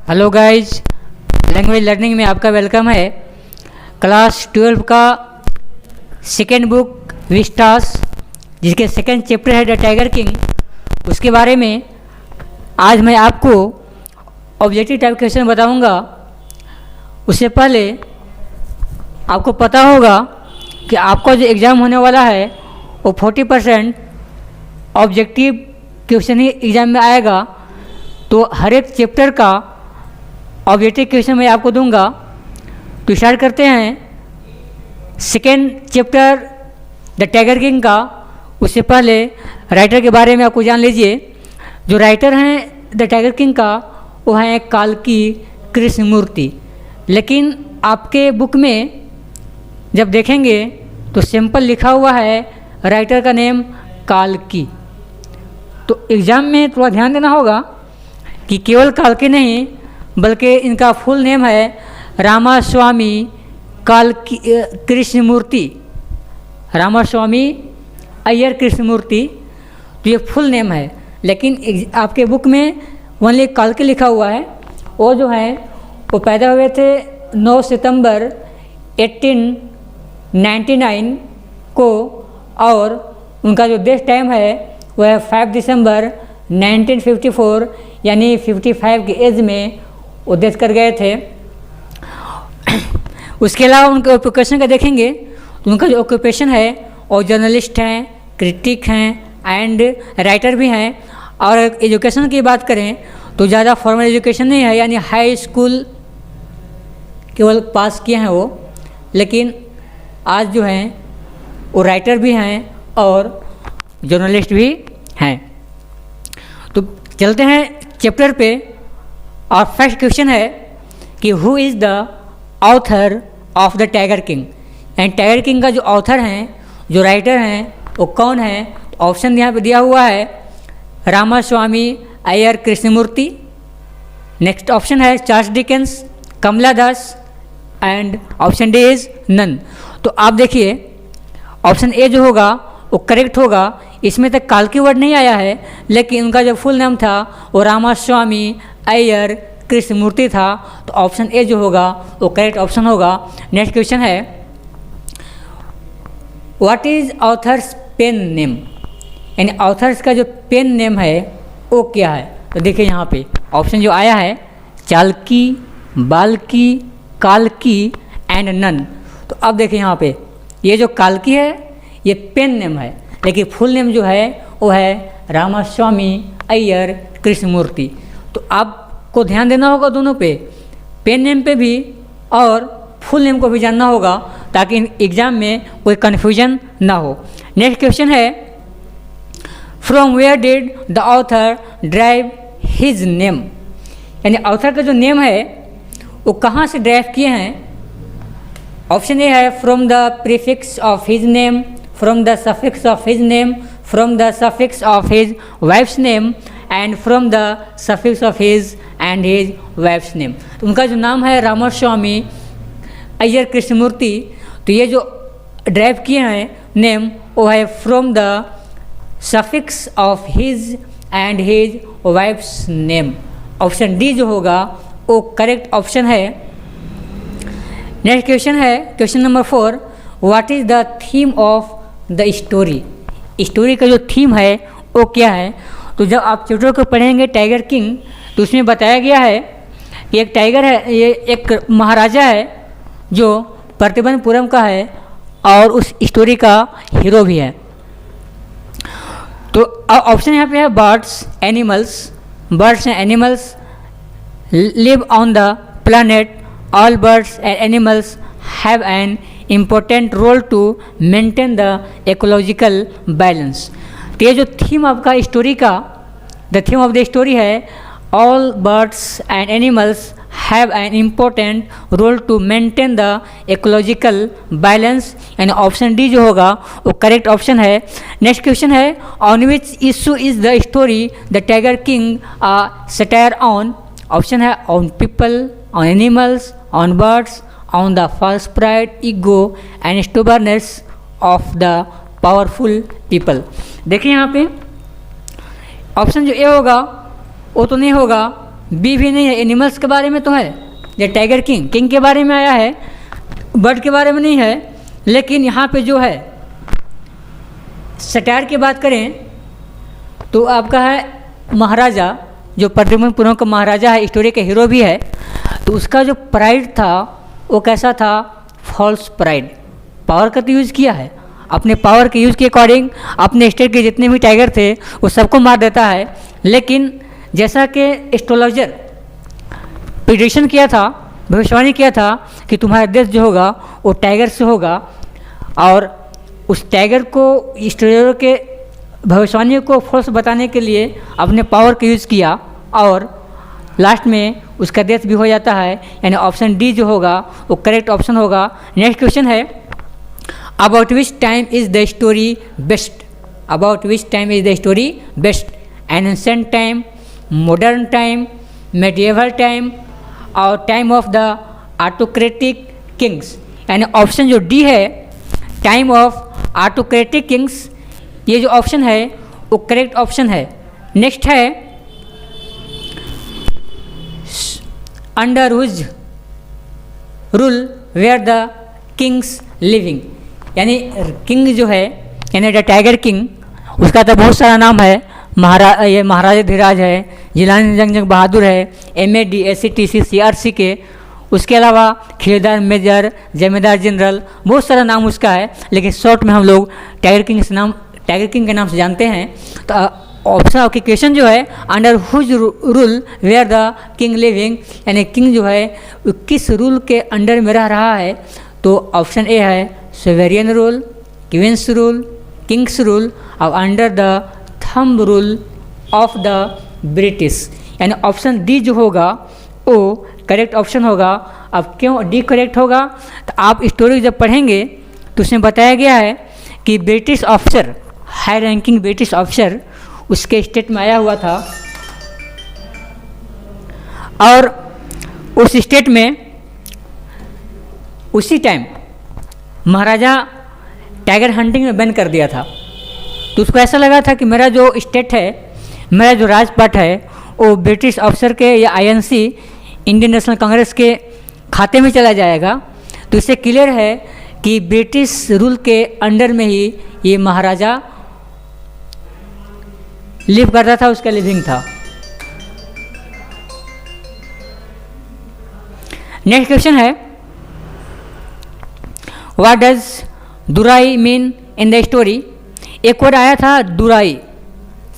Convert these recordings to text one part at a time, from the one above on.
Hello guys, language learning में आपका welcome है। क्लास 12 का सेकेंड बुक विस्टास, जिसके सेकेंड चैप्टर है द टाइगर किंग, उसके बारे में आज मैं आपको ऑब्जेक्टिव टाइप क्वेश्चन बताऊंगा। उससे पहले आपको पता होगा कि आपका जो एग्ज़ाम होने वाला है वो 40% ऑब्जेक्टिव क्वेश्चन ही एग्ज़ाम में आएगा। तो हर एक चैप्टर का ऑब्जेक्टिव क्वेश्चन मैं आपको दूंगा। तो स्टार्ट करते हैं second chapter the tiger king का। उससे पहले राइटर के बारे में आपको जान लीजिए। जो राइटर हैं द टाइगर किंग का वो हैं काल्की कृष्णमूर्ति, लेकिन आपके बुक में जब देखेंगे तो सिंपल लिखा हुआ है राइटर का नेम काल्की। तो एग्ज़ाम में थोड़ा ध्यान देना होगा कि केवल काल्की नहीं बल्कि इनका फुल नेम है रामास्वामी काल्की कृष्णमूर्ति, रामास्वामी अय्यर कृष्णमूर्ति। तो ये फुल नेम है, लेकिन आपके बुक में ओनली काल्की लिखा हुआ है। वो जो है वो पैदा हुए थे 9 सितंबर 1899 को, और उनका जो डेथ टाइम है वह 5 दिसंबर 1954 यानी 55 की एज में वो डेथ कर गए थे। उसके अलावा उनके ऑक्यूपेशन का देखेंगे तो उनका जो ऑक्यूपेशन है वो जर्नलिस्ट हैं, क्रिटिक हैं एंड राइटर भी हैं। और एजुकेशन की बात करें तो ज़्यादा फॉर्मल एजुकेशन नहीं है, यानी हाई स्कूल केवल पास किए हैं वो, लेकिन आज जो हैं वो राइटर भी हैं और जर्नलिस्ट भी हैं। तो चलते हैं चैप्टर पे। और फर्स्ट क्वेश्चन है कि who is the author of the tiger king, and tiger king का जो ऑथर हैं, जो राइटर हैं, वो कौन है। ऑप्शन यहाँ पे दिया हुआ है रामास्वामी अय्यर कृष्णमूर्ति, नेक्स्ट ऑप्शन है Charles Dickens, Kamala Das, and option D is none. तो आप देखिए ऑप्शन ए जो होगा वो करेक्ट होगा। इसमें तक काल्की वर्ड नहीं आया है, लेकिन उनका जो फुल नाम था वो रामास्वामी अय्यर कृष्णमूर्ति था। तो ऑप्शन ए जो होगा वो करेक्ट ऑप्शन होगा। नेक्स्ट क्वेश्चन है what is author's pen name, यानी ऑथर्स का जो पेन नेम है वो क्या है। तो देखिए यहाँ पे ऑप्शन जो आया है चाल्की, बाल्की, काल्की एंड नन। तो अब देखिए यहाँ पे ये जो काल्की है ये पेन नेम है, लेकिन फुल नेम जो है वो है रामास्वामी अय्यर कृष्णमूर्ति। तो आपको ध्यान देना होगा दोनों पे, पेन नेम पे भी और फुल नेम को भी जानना होगा, ताकि एग्ज़ाम में कोई कन्फ्यूजन ना हो। नेक्स्ट क्वेश्चन है from where did the author drive his name, यानी ऑथर का जो नेम है वो कहाँ से ड्राइव किए हैं। ऑप्शन ए है from the prefix of his name, from the suffix of his name, from the suffix of his wives name and from the suffix of his and his wives name. तो उनका जो नाम है रामास्वामी अय्यर कृष्णमूर्ति, तो ये जो drive किए हैं नेम वो है from the suffix of his and his wives name. Option D जो होगा वो करेक्ट ऑप्शन है। नेक्स्ट क्वेश्चन है question number 4 what is the theme of the story, story का जो थीम है वो क्या है। तो जब आप चैप्टर को पढ़ेंगे टाइगर किंग तो उसमें बताया गया है कि एक टाइगर है, ये एक महाराजा है जो प्रतिबंधपुरम का है और उस स्टोरी का हीरो भी है। तो ऑप्शन यहाँ पे है birds and animals live on the planet. All birds and animals have an important role to maintain the ecological balance. तो ये जो थीम आपका स्टोरी का, the theme of the story है all birds and animals have an important role to maintain the ecological balance, यानी option D जो होगा वो करेक्ट ऑप्शन है। नेक्स्ट क्वेश्चन है on which issue is the story the tiger king satire on. Option है on people, on animals, on birds, on the false pride, ego and stubbornness of the powerful people. देखिए यहाँ पे option जो ए होगा वो तो नहीं होगा, बी भी नहीं है, एनिमल्स के बारे में तो है, ये टाइगर किंग, किंग के बारे में आया है, बर्ड के बारे में नहीं है। लेकिन यहाँ पे जो है सटायर की बात करें तो आपका है महाराजा, जो प्रद्युम्न का महाराजा है, स्टोरी के हीरो भी है, तो उसका जो प्राइड था वो कैसा था, फॉल्स प्राइड। पावर का तो यूज़ किया है, अपने पावर के यूज़ के अकॉर्डिंग अपने स्टेट के जितने भी टाइगर थे वो सबको मार देता है। लेकिन जैसा कि एस्ट्रोलॉजर प्रिडिक्शन किया था, भविष्यवाणी किया था कि तुम्हारा देश जो होगा वो टाइगर से होगा, और उस टाइगर को एस्ट्रोलॉजर के भविष्यवाणी को फॉल्स बताने के लिए अपने पावर का यूज़ किया, और लास्ट में उसका डेथ भी हो जाता है। यानी ऑप्शन डी जो होगा वो करेक्ट ऑप्शन होगा। नेक्स्ट क्वेश्चन है, about which time is the story based, about which time is the story based, ancient time, modern time, medieval time और time of the autocratic kings. यानी option जो D है, time of autocratic kings, ये जो option है वो correct option है। Next है, under whose rule were the kings living. यानी किंग जो है, यानी द टाइगर किंग, उसका तो बहुत सारा नाम है, ये महाराजा धीराज है, जिलानी जंग बहादुर है, MAD, SCTC, CRC के, उसके अलावा खिलेदार मेजर, जमींदार जनरल, बहुत सारा नाम उसका है, लेकिन शॉर्ट में हम लोग टाइगर किंग के नाम से जानते हैं। तो ऑप्शन ऑफ क्वेश्चन जो है, under whose rule were the king living, यानी किंग जो है वो किस रूल के अंडर में रह रहा है, तो ऑप्शन ए है sovereign rule, queen's rule, king's rule और under the thumb rule of the British. यानी ऑप्शन डी जो होगा वो करेक्ट ऑप्शन होगा। अब क्यों डी करेक्ट होगा, तो आप स्टोरी जब पढ़ेंगे तो उसमें बताया गया है कि British officer, high ranking British officer उसके स्टेट में आया हुआ था, और उस स्टेट में उसी टाइम महाराजा टाइगर हंटिंग में बैन कर दिया था। तो उसको ऐसा लगा था कि मेरा जो स्टेट है, मेरा जो राजपाट है वो ब्रिटिश ऑफिसर के या INC, इंडियन नेशनल कांग्रेस के खाते में चला जाएगा। तो इससे क्लियर है कि ब्रिटिश रूल के अंडर में ही ये महाराजा लिव करता था, उसका लिविंग था। नेक्स्ट क्वेश्चन है, what does Durai mean in the story. एक वर्ड आया था Durai,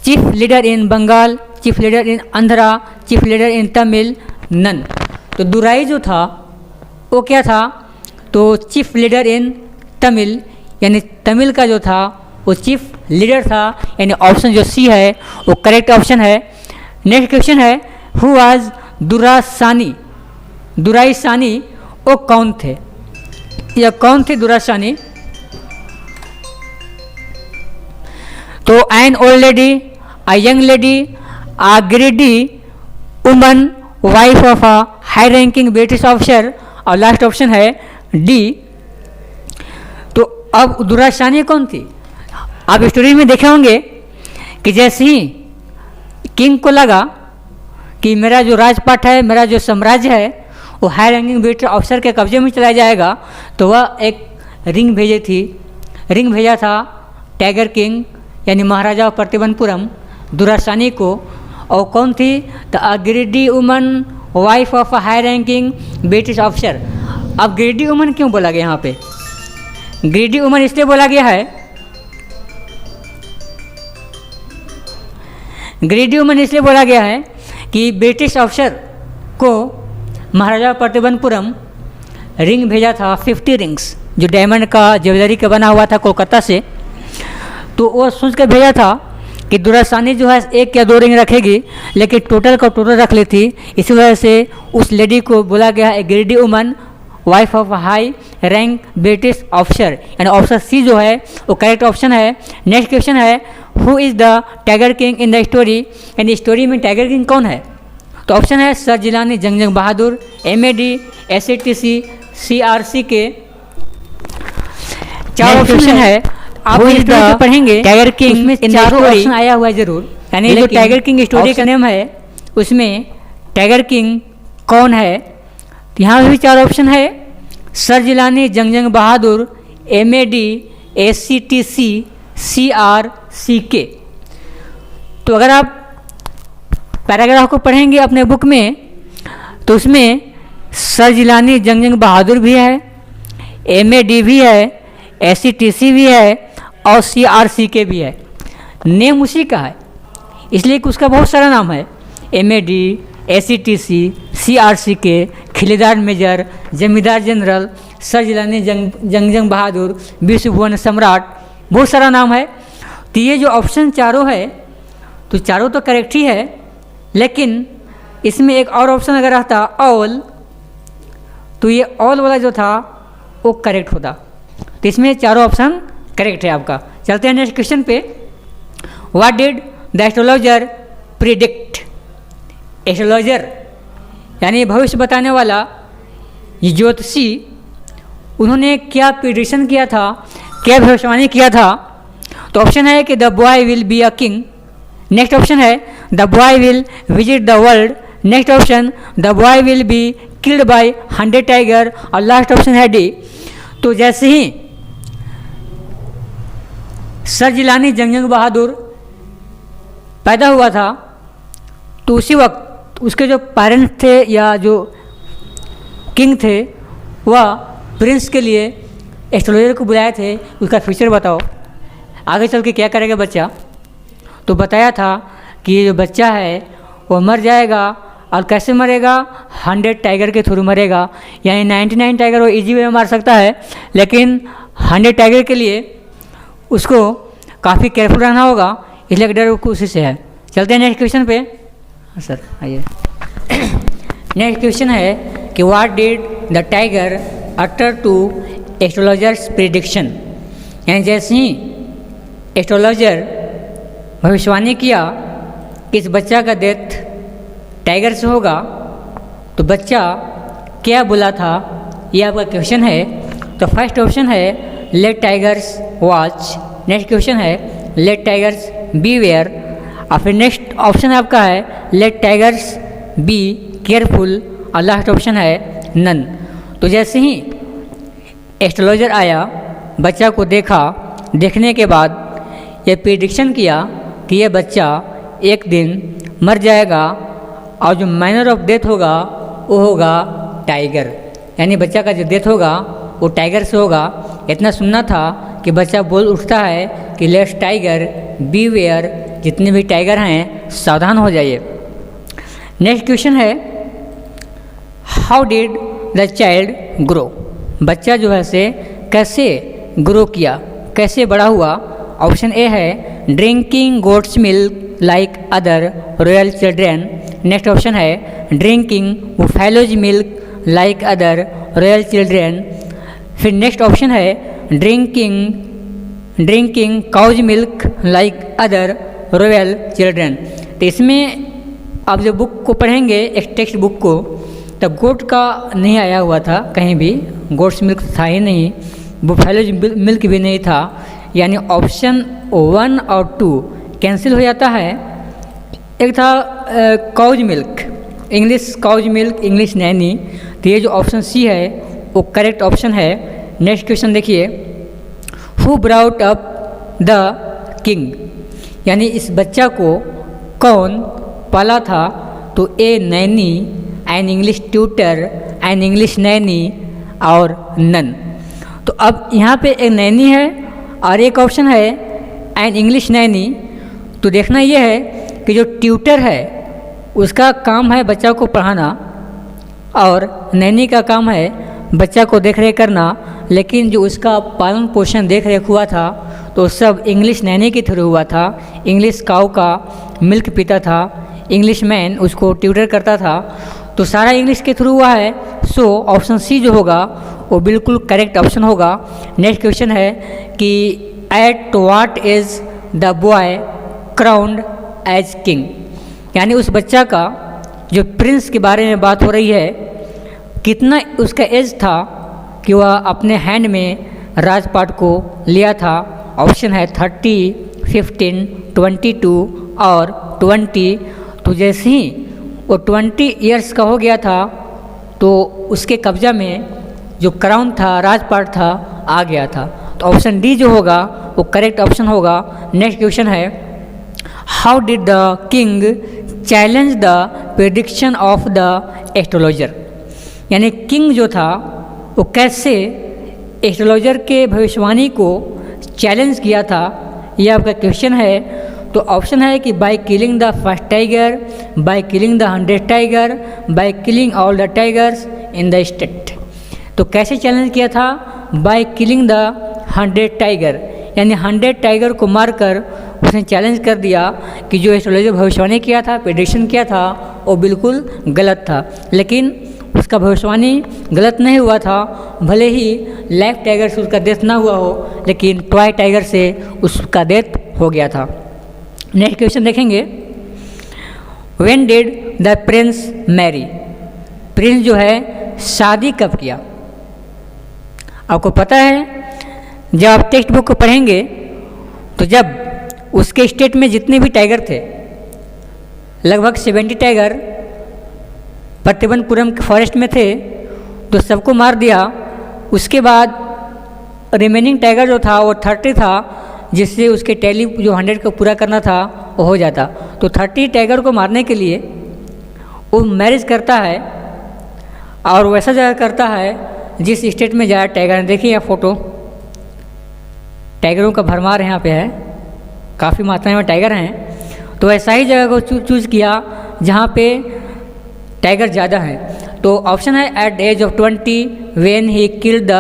chief leader in Bengal, chief leader in Andhra, chief leader in Tamil, none. तो दुराई जो था वो क्या था, तो चीफ लीडर इन तमिल, यानी तमिल का जो था वो चीफ लीडर था। यानी ऑप्शन जो सी है वो करेक्ट ऑप्शन है। नेक्स्ट क्वेश्चन है, हु वाज दुरासानी, दुराईसानी वो कौन थे, या कौन थे दुरासानी। तो an old lady, a young lady, a greedy woman, wife of a high ranking British officer, और लास्ट ऑप्शन है डी। तो अब दुरासानी कौन थी, आप स्टोरी में देखे होंगे कि जैसे ही किंग को लगा कि मेरा जो राजपाट है, मेरा जो साम्राज्य है वो हाई रैंकिंग ब्रिटिश ऑफिसर के कब्जे में चला जाएगा, तो वह एक रिंग भेजी थी, रिंग भेजा था टाइगर किंग यानी महाराजा प्रतिबंधपुरम दुरासानी को। और कौन थी, the greedy woman, wife of a high ranking British officer. अब ग्रीडी वुमन क्यों बोला गया यहाँ पे, ग्रीडी वुमन इसलिए बोला गया है, ग्रीडी वुमन इसलिए बोला गया है कि ब्रिटिश ऑफिसर को महाराजा प्रतिबंधपुरम रिंग भेजा था, 50 रिंग्स, जो डायमंड का ज्वेलरी का बना हुआ था कोलकाता से। तो वो सोच कर भेजा था कि दुरासानी जो है 1 या 2 रिंग रखेगी, लेकिन टोटल का टोटल रख ली थी। इसी वजह से उस लेडी को बोला गया है greedy woman, wife of high rank British officer. यानी ऑप्शन सी जो है वो करेक्ट ऑप्शन है। नेक्स्ट क्वेश्चन है, who is the tiger king in the story. यानी स्टोरी में टाइगर किंग कौन है, तो ऑप्शन है सर जिलानी जंग बहादुर, MAD, SCTC, CRC के 4 ऑप्शन है। आप स्टोरी पढ़ेंगे टाइगर किंग में 4 ऑप्शन आया हुआ है जरूर। यानी जो टाइगर किंग स्टोरी का नेम है उसमें टाइगर किंग कौन है? तो यहाँ भी 4 ऑप्शन है, सर जिलानी, जंग बहादुर, MAD, ACTC, CRCK। तो अगर आप पैराग्राफ को पढ़ेंगे अपने बुक में तो उसमें सर जिलानी, जंग बहादुर भी है, MAD भी है, ACTC भी है और CRCK भी है। नेम उसी का है, इसलिए कि उसका बहुत सारा नाम है, MAD, ACTC, CRCK, खिलेदार मेजर, जमींदार जनरल, सर जिलानी, जंग बहादुर, विश्व भुवन सम्राट, बहुत सारा नाम है। तो ये जो ऑप्शन चारों है तो चारों तो करेक्ट ही है, लेकिन इसमें एक और ऑप्शन अगर रहता ऑल, तो ये ऑल वाला जो था वो करेक्ट होता। तो इसमें चारों ऑप्शन करेक्ट है आपका। चलते हैं नेक्स्ट क्वेश्चन पे। What did the astrologer predict? Astrologer यानी भविष्य बताने वाला, ये ज्योतिषी, उन्होंने क्या प्रिडिक्शन किया था, क्या भविष्यवाणी किया था? तो ऑप्शन है कि the boy will be a king, next option है the boy will visit the world, next option the boy will be killed by 100 tiger और लास्ट ऑप्शन है डी। तो जैसे ही सर जिलानी जंग बहादुर पैदा हुआ था तो उसी वक्त उसके जो पेरेंट्स थे या जो किंग थे वह प्रिंस के लिए एस्ट्रोलॉजर को बुलाए थे, उसका फ्यूचर बताओ, आगे चल के क्या करेगा बच्चा। तो बताया था कि ये जो बच्चा है वो मर जाएगा, और कैसे मरेगा? 100 टाइगर के थ्रू मरेगा, यानी 99 टाइगर वो इजी वे में मार सकता है, लेकिन 100 टाइगर के लिए उसको काफ़ी केयरफुल रहना होगा, इसलिए डर उसको उसी से है। चलते हैं नेक्स्ट क्वेश्चन पे। सर आइए। नेक्स्ट क्वेश्चन है कि what did the tiger utter to astrologer's prediction? यानी जैसे ही एस्ट्रोलॉजर भविष्यवाणी किया कि इस बच्चा का डेथ टाइगर से होगा, तो बच्चा क्या बोला था, ये आपका क्वेश्चन है। तो फर्स्ट ऑप्शन है let tigers watch, next question है लेट टाइगर्स बी वेयर, और फिर नेक्स्ट ऑप्शन आपका है लेट टाइगर्स बी केयरफुल, और लास्ट ऑप्शन है नन। तो जैसे ही एस्ट्रोलॉजर आया, बच्चा को देखा, देखने के बाद ये प्रिडिक्शन किया कि ये बच्चा एक दिन मर जाएगा और जो मैनर ऑफ डेथ होगा वो होगा टाइगर, यानी बच्चा का जो डेथ होगा वो टाइगर से होगा। इतना सुनना था कि बच्चा बोल उठता है कि लेट्स टाइगर बी वेयर, जितने भी टाइगर हैं सावधान हो जाइए। नेक्स्ट क्वेश्चन है how did the child grow? बच्चा जो है से कैसे ग्रो किया, कैसे बड़ा हुआ? ऑप्शन ए है drinking goat's milk like other royal children, next option है drinking buffalo's milk like other royal children, फिर नेक्स्ट ऑप्शन है drinking cow's milk like other royal children. तो इसमें आप जब बुक को पढ़ेंगे, एक टेक्स्ट बुक को, तब गोट का नहीं आया हुआ था कहीं भी, गोट्स मिल्क था ही नहीं, बुफेलोज मिल्क भी नहीं था, यानी ऑप्शन 1 और 2 कैंसिल हो जाता है। एक था cow's milk, English cow's milk, English nanny, तो ये जो ऑप्शन सी है वो करेक्ट ऑप्शन है। नेक्स्ट क्वेश्चन देखिए, who brought up the king? यानी इस बच्चा को कौन पाला था? तो a nanny, an English tutor, an English nanny और नन। तो अब यहाँ पे एक नैनी है और एक ऑप्शन है एन इंग्लिश नैनी। तो देखना ये है कि जो ट्यूटर है उसका काम है बच्चा को पढ़ाना और नैनी का काम है बच्चा को देख रेख करना, लेकिन जो उसका पालन पोषण देख रेख हुआ था तो सब इंग्लिश नैनी के थ्रू हुआ था। इंग्लिश काऊ का मिल्क पीता था, इंग्लिश मैन उसको ट्यूटर करता था, तो सारा इंग्लिश के थ्रू हुआ है। सो ऑप्शन सी जो होगा वो बिल्कुल करेक्ट ऑप्शन होगा। नेक्स्ट क्वेश्चन है कि at what age the boy crowned as king? यानी उस बच्चा का जो प्रिंस के बारे में बात हो रही है, कितना उसका एज था कि वह अपने हैंड में राजपाट को लिया था? ऑप्शन है 30, 15, 22 और 20। तो जैसे ही वो 20 ईयर्स का हो गया था तो उसके कब्जा में जो क्राउन था, राजपाट था, आ गया था। तो ऑप्शन डी जो होगा वो करेक्ट ऑप्शन होगा। नेक्स्ट क्वेश्चन है, how did the king challenge the prediction of the astrologer. यानी किंग जो था वो कैसे एस्ट्रोलॉजर के भविष्यवाणी को चैलेंज किया था, यह आपका क्वेश्चन है। तो ऑप्शन है कि by killing the first tiger, by killing the 100 tiger, by killing all the tigers in the state. तो कैसे चैलेंज किया था? बाय किलिंग द 100 टाइगर, यानी 100 टाइगर को मारकर उसने चैलेंज कर दिया कि जो एस्ट्रोलॉजर भविष्यवाणी किया था, प्रेडिक्शन किया था, वो बिल्कुल गलत था। लेकिन उसका भविष्यवाणी गलत नहीं हुआ था, भले ही लाइफ टाइगर से उसका डेथ ना हुआ हो, लेकिन टॉय टाइगर से उसका डेथ हो गया था। नेक्स्ट क्वेश्चन देखेंगे, when did the prince marry. Prince जो है शादी कब किया? आपको पता है, जब आप टेक्स्ट बुक को पढ़ेंगे तो जब उसके स्टेट में जितने भी टाइगर थे, लगभग 70 टाइगर पट्टिबनपुरम के फॉरेस्ट में थे, तो सबको मार दिया। उसके बाद रिमेनिंग टाइगर जो था वो 30 था, जिससे उसके टैली जो 100 को पूरा करना था वो हो जाता। तो 30 टाइगर को मारने के लिए वो मैरिज करता है, और वैसा जगह करता है जिस स्टेट में ज़्यादा टाइगर हैं। देखिए यह फ़ोटो, टाइगरों का भरमार यहाँ पे है, काफ़ी मात्रा में टाइगर हैं। तो ऐसा ही जगह को चूज़ किया जहाँ पे टाइगर ज़्यादा हैं। तो ऑप्शन है at the age of 20 when he killed the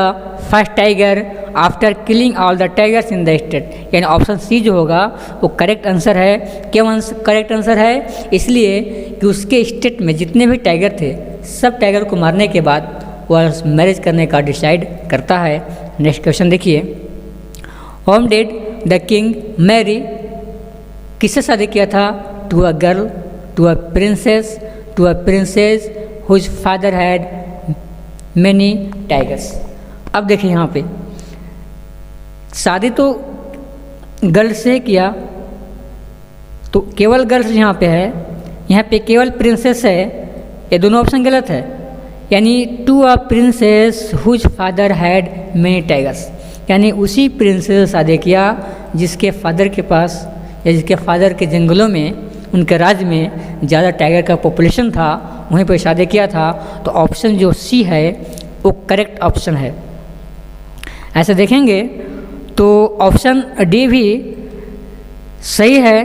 first tiger after killing all the tigers in the state. यानी ऑप्शन सी जो होगा वो करेक्ट आंसर है। क्यों करेक्ट आंसर है? इसलिए कि उसके स्टेट में जितने भी टाइगर थे, सब टाइगर को मारने के बाद वह मैरिज करने का डिसाइड करता है। नेक्स्ट क्वेश्चन देखिए, whom did the king marry. किससे शादी किया था? To a girl, to a princess, to a princess whose father had many tigers. अब देखिए यहाँ पे शादी तो गर्ल से किया, तो केवल गर्ल्स यहाँ पे है, यहाँ पे केवल प्रिंसेस है। ये दोनों ऑप्शन गलत है। यानी to a princess whose father had many tigers, यानी उसी प्रिंसेस से शादी किया जिसके फादर के पास या जिसके फादर के जंगलों में, उनके राज्य में ज़्यादा टाइगर का पॉपुलेशन था, वहीं पर शादी किया था। तो ऑप्शन जो सी है वो करेक्ट ऑप्शन है। ऐसे देखेंगे तो ऑप्शन डी भी सही है,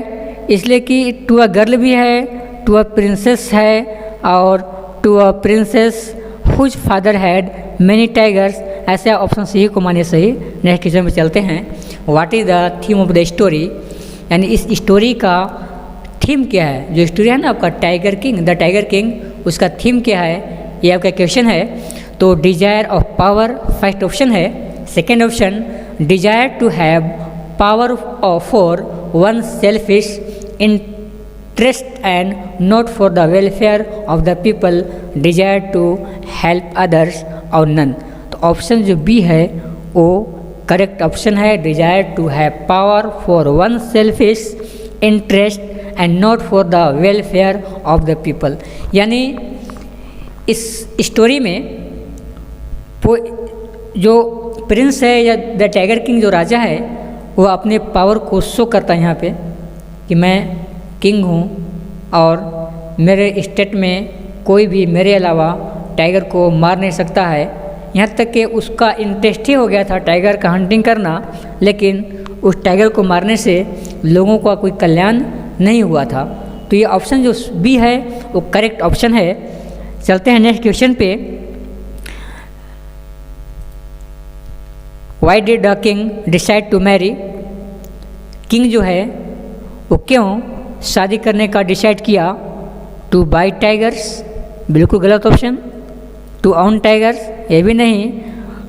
इसलिए कि टू अ गर्ल भी है, टू अ प्रिंसेस है, और to a princess whose father had many tigers. ऐसे ऑप्शन सी को मानिए सही। नेक्स्ट क्वेश्चन में चलते हैं, what is the theme of the story. यानी इस स्टोरी का थीम क्या है? जो स्टोरी है ना आपका tiger king, the tiger king, उसका थीम क्या है, ये आपका क्वेश्चन है। तो desire of power first option है। Second option, desire to have power for one selfish interest and not for the welfare of the people, desire to help others, और none. तो ऑप्शन जो बी है वो correct option है। Desire to have power for one selfish interest and not for the welfare of the people. यानी इस story में जो प्रिंस है या द टाइगर किंग जो राजा है, वो अपने पावर को शो करता है यहाँ पे कि मैं किंग हूँ और मेरे स्टेट में कोई भी मेरे अलावा टाइगर को मार नहीं सकता है। यहाँ तक कि उसका इंटरेस्ट ही हो गया था टाइगर का हंटिंग करना, लेकिन उस टाइगर को मारने से लोगों का कोई कल्याण नहीं हुआ था। तो ये ऑप्शन जो बी है वो करेक्ट ऑप्शन है। चलते हैं नेक्स्ट क्वेश्चन पे, why did the king decide to marry. King जो है वो क्यों शादी करने का डिसाइड किया? टू बाई टाइगर्स, बिल्कुल गलत ऑप्शन। टू ऑन टाइगर्स, ये भी नहीं।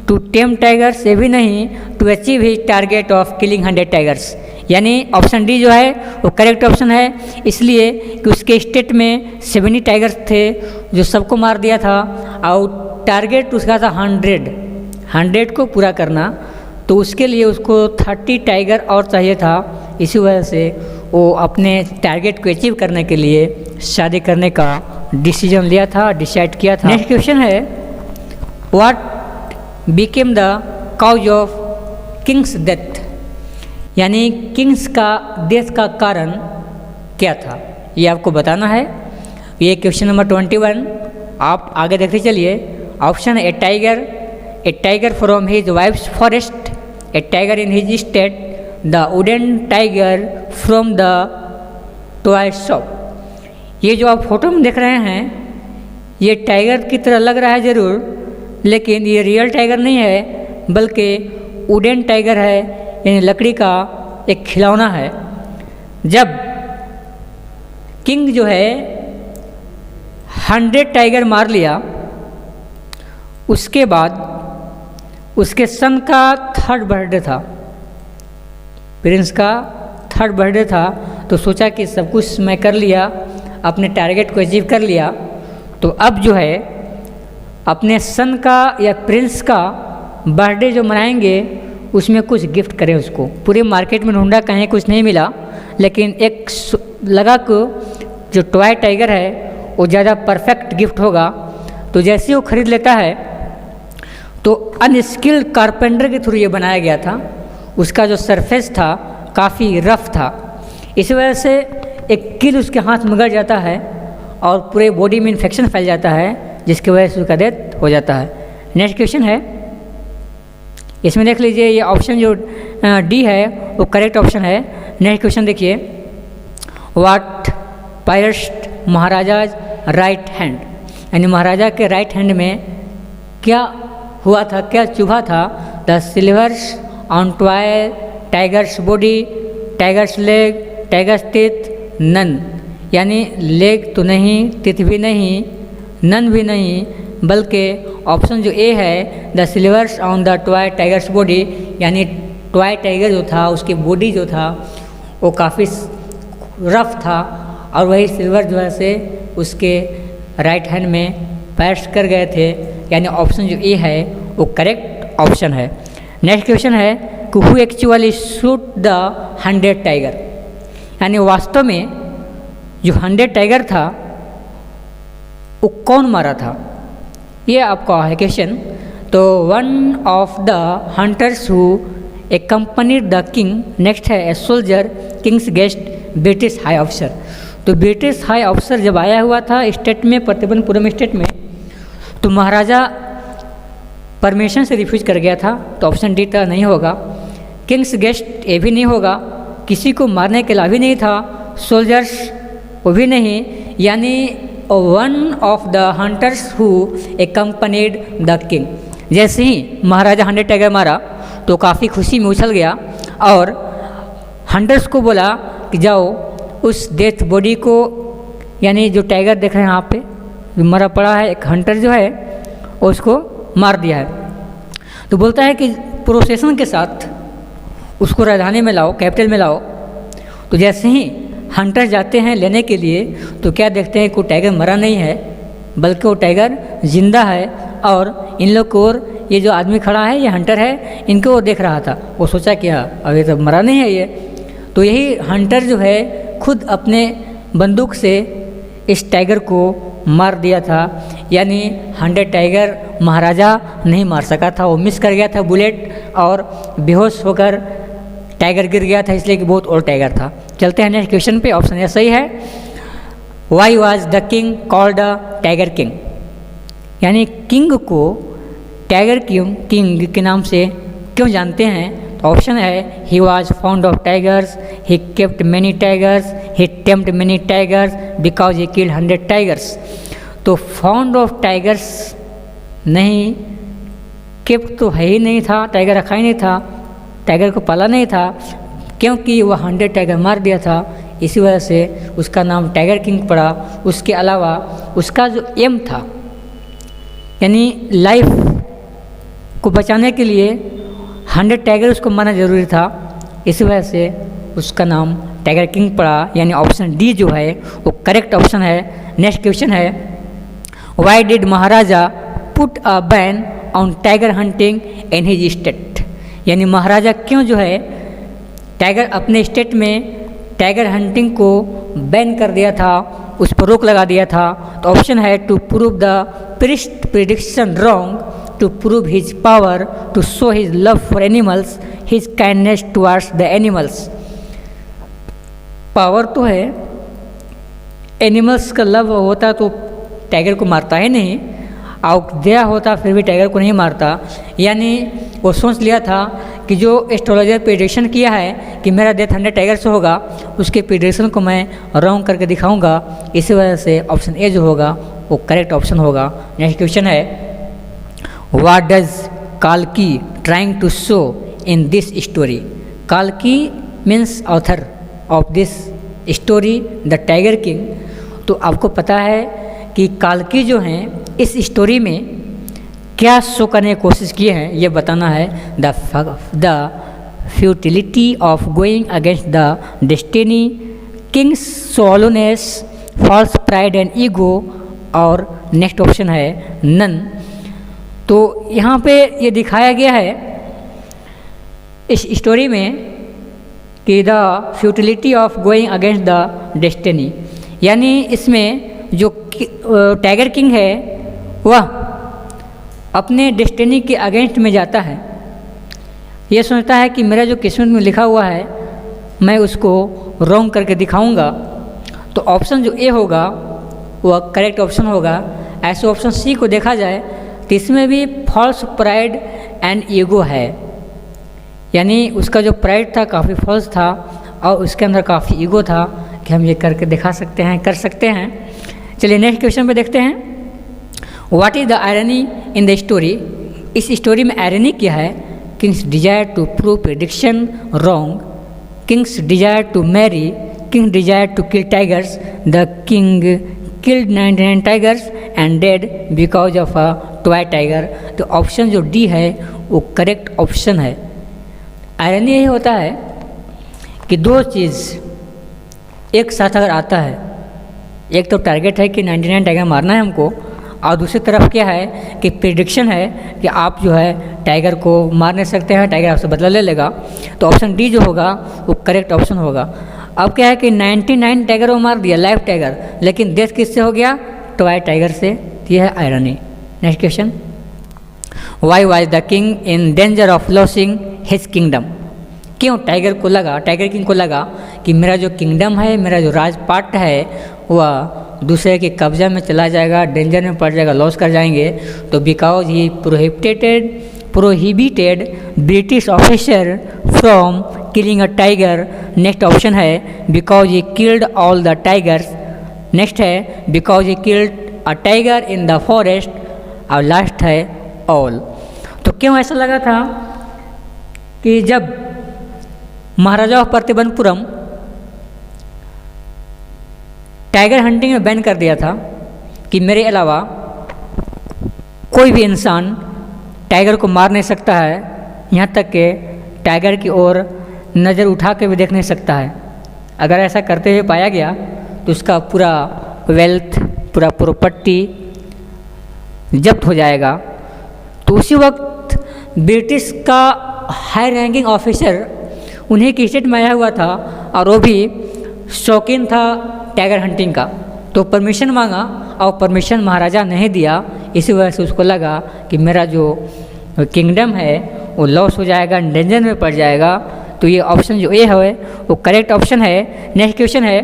टू टेम टाइगर्स, ये भी नहीं। To achieve his target of killing 100 tigers, यानी ऑप्शन डी जो है वो करेक्ट ऑप्शन है। इसलिए कि उसके स्टेट में 70 टाइगर्स थे जो सबको मार दिया था, और टारगेट उसका था 100 को पूरा करना। तो उसके लिए उसको 30 टाइगर और चाहिए था। इसी वजह से वो अपने टारगेट को अचीव करने के लिए शादी करने का डिसीजन लिया था, डिसाइड किया था। नेक्स्ट क्वेश्चन है what became the cause of king's death, यानी किंग्स का डेथ का कारण क्या था, ये आपको बताना है। ये क्वेश्चन नंबर 21। आप आगे देखते चलिए। Option A tiger from his wives forest, A tiger in his state, the wooden tiger from the toy shop. ये जो आप फोटो में देख रहे हैं ये टाइगर की तरह लग रहा है ज़रूर, लेकिन ये रियल टाइगर नहीं है बल्कि वुडन टाइगर है, यानी लकड़ी का एक खिलौना है। जब किंग जो है 100 टाइगर मार लिया, उसके बाद उसके सन का 3rd बर्थडे था, प्रिंस का 3rd बर्थडे था, तो सोचा कि सब कुछ मैं कर लिया, अपने टारगेट को अचीव कर लिया, तो अब जो है अपने सन का या प्रिंस का बर्थडे जो मनाएंगे उसमें कुछ गिफ्ट करें उसको। पूरे मार्केट में ढूंढा, कहीं कुछ नहीं मिला, लेकिन एक लगा को जो टॉय टाइगर है वो ज़्यादा परफेक्ट गिफ्ट होगा। तो जैसे ही वो खरीद लेता है तो अनस्किल्ड कारपेंटर के थ्रू ये बनाया गया था। उसका जो सरफेस था काफ़ी रफ था, इस वजह से एक कील उसके हाथ में गड़ जाता है और पूरे बॉडी में इन्फेक्शन फैल जाता है, जिसकी वजह से उसका डेथ हो जाता है। नेक्स्ट क्वेश्चन है, इसमें देख लीजिए ये ऑप्शन जो डी है वो करेक्ट ऑप्शन है। नेक्स्ट क्वेश्चन देखिए, व्हाट पायर्स्ट महाराजाज राइट हैंड, यानी महाराजा के राइट हैंड में क्या हुआ था, क्या चुभा था। The silvers on toy tiger's body, tiger's leg, tiger's teeth, none, यानी लेग तो नहीं, टीथ भी नहीं, नन भी नहीं, बल्कि ऑप्शन जो ए है the silvers on the toy tiger's body, यानी टॉय टाइगर जो था उसकी बॉडी जो था वो काफ़ी रफ था और वही सिल्वर जो है से उसके राइट हैंड में पैर्स कर गए थे, यानी ऑप्शन जो ए है वो करेक्ट ऑप्शन है। नेक्स्ट क्वेश्चन है कि who actually shoot the 100 tiger, यानी वास्तव में जो 100 टाइगर था वो कौन मारा था, ये आपका है क्वेश्चन। तो one of the hunters who accompanied the king, next है a soldier, king's guest, British high officer. तो ब्रिटिश हाई ऑफिसर जब आया हुआ था स्टेट में, प्रतिबंधपुरम स्टेट में, तो महाराजा परमिशन से रिफ्यूज कर गया था, तो ऑप्शन डी तो नहीं होगा। किंग्स गेस्ट ये भी नहीं होगा, किसी को मारने के लिए भी नहीं था। सोल्जर्स वो भी नहीं, यानी one of the hunters who accompanied the king. जैसे ही महाराजा 100 टाइगर मारा तो काफ़ी खुशी में उछल गया और हंटर्स को बोला कि जाओ उस डेथ बॉडी को, यानी जो टाइगर देख रहे हैं यहाँ पे जो मरा पड़ा है, एक हंटर जो है उसको मार दिया है। तो बोलता है कि प्रोसेसन के साथ उसको राजधानी में लाओ, कैपिटल में लाओ। तो जैसे ही हंटर जाते हैं लेने के लिए तो क्या देखते हैं कोई टाइगर मरा नहीं है, बल्कि वो टाइगर जिंदा है और इन लोग को, और ये जो आदमी खड़ा है ये हंटर है, इनको वो देख रहा था। वो सोचा कि हाँ अभी तो मरा नहीं है ये। तो यही हंटर जो है खुद अपने बंदूक से इस टाइगर को मार दिया था, यानी 100 टाइगर महाराजा नहीं मार सका था, वो मिस कर गया था बुलेट और बेहोश होकर टाइगर गिर गया था, इसलिए कि बहुत ओल्ड टाइगर था। चलते हैं नेक्स्ट क्वेश्चन पे, ऑप्शन ये सही है। Why was the king called the tiger king, यानी किंग को टाइगर किंग के नाम से क्यों जानते हैं। तो ऑप्शन है he was fond of tigers, he kept many tigers, he tempt many tigers, because he killed 100 tigers. तो फॉन्ड ऑफ टाइगर्स नहीं, केप्ट तो है ही नहीं था, टाइगर रखा ही नहीं था, टाइगर को पाला नहीं था, क्योंकि वह 100 टाइगर मार दिया था, इसी वजह से उसका नाम टाइगर किंग पड़ा। उसके अलावा उसका जो एम था, यानी लाइफ को बचाने के लिए 100 टाइगर उसको मारना जरूरी था, इसी वजह से उसका नाम टाइगर किंग पड़ा, यानी ऑप्शन डी जो है वो करेक्ट ऑप्शन है। नेक्स्ट क्वेश्चन है why did Maharaja put a ban on tiger hunting in his state, यानी महाराजा क्यों जो है टाइगर अपने स्टेट में टाइगर हंटिंग को बैन कर दिया था, उस पर रोक लगा दिया था। तो ऑप्शन है to prove the priest prediction wrong, to prove his power, to show his love for animals, his kindness towards the animals. Power तो है, एनिमल्स का लव होता तो टाइगर को मारता ही नहीं, और दया होता फिर भी टाइगर को नहीं मारता। यानी वो सोच लिया था कि जो एस्ट्रोलॉजर प्रेडिक्शन किया है कि मेरा डेथ 100 टाइगर से होगा, उसके प्रेडिक्शन को मैं रॉन्ग करके दिखाऊंगा। इसी वजह से ऑप्शन ए जो होगा वो करेक्ट ऑप्शन होगा। नेक्स्ट क्वेश्चन है, व्हाट डज काल्की trying to show in this story. काल्की means author of this story the tiger king. तो आपको पता है कि काल्की जो हैं इस स्टोरी में क्या शो करने की कोशिश किए हैं, ये बताना है। The futility of going against the destiny, king's solemness, false pride and ego, और नेक्स्ट ऑप्शन है नन। तो यहाँ पे ये दिखाया गया है इस स्टोरी में कि the futility of going against the destiny, यानी इसमें जो टाइगर किंग है वह अपने डेस्टिनी के अगेंस्ट में जाता है। ये सोचता है कि मेरा जो किस्मत में लिखा हुआ है मैं उसको रॉन्ग करके दिखाऊंगा। तो ऑप्शन जो ए होगा वह करेक्ट ऑप्शन होगा। ऐसे ऑप्शन सी को देखा जाए तो इसमें भी फॉल्स प्राइड एंड ईगो है, यानी उसका जो प्राइड था काफ़ी फॉल्स था और उसके अंदर काफ़ी ईगो था कि हम ये करके दिखा सकते हैं, कर सकते हैं। चलिए नेक्स्ट क्वेश्चन पे देखते हैं। What is the irony in the story. इस स्टोरी में आयरनी क्या है। King's desire to prove prediction wrong, king's desire to marry, king desire to kill tigers, the king killed 99 tigers and dead because of a toy tiger. तो option जो D है वो correct option है। Irony यही होता है कि दो चीज़ एक साथ अगर आता है, एक तो टारगेट है कि 99 टाइगर मारना है हमको, और दूसरी तरफ क्या है कि प्रेडिक्शन है कि आप जो है टाइगर को मार नहीं सकते हैं, टाइगर आपसे बदला ले लेगा। तो ऑप्शन डी जो होगा वो करेक्ट ऑप्शन होगा। अब क्या है कि 99 टाइगर वो मार दिया, लाइव टाइगर, लेकिन डेथ किससे हो गया, टॉय टाइगर से। यह है irony. Next question, Y was the king in danger of losing his kingdom. क्यों टाइगर को लगा, टाइगर किंग को लगा कि मेरा जो किंगडम है, मेरा जो राजपाट है वह दूसरे के कब्जा में चला जाएगा, डेंजर में पड़ जाएगा, लॉस कर जाएंगे। तो because he prohibited British officer from killing a tiger. Next option है because he killed all the tigers. Next है because he killed a tiger in the forest, और लास्ट है ऑल। तो क्यों ऐसा लगा था कि जब Maharaja of Pratibandapuram tiger hunting में बैन कर दिया था कि मेरे अलावा कोई भी इंसान टाइगर को मार नहीं सकता है, यहाँ तक कि टाइगर की ओर नज़र उठा के भी देख नहीं सकता है। अगर ऐसा करते हुए पाया गया तो उसका पूरा वेल्थ, पूरा प्रॉपर्टी जब्त हो जाएगा। तो उसी वक्त ब्रिटिश का हाई रैंकिंग ऑफिसर उन्हीं की स्टेट में आया हुआ था और वो भी शौकीन था टाइगर हंटिंग का। तो परमिशन मांगा और परमिशन महाराजा नहीं दिया। इसी वजह से उसको लगा कि मेरा जो किंगडम है वो लॉस हो जाएगा, डेंजर में पड़ जाएगा। तो ये ऑप्शन जो ए है वो करेक्ट ऑप्शन है। नेक्स्ट क्वेश्चन है,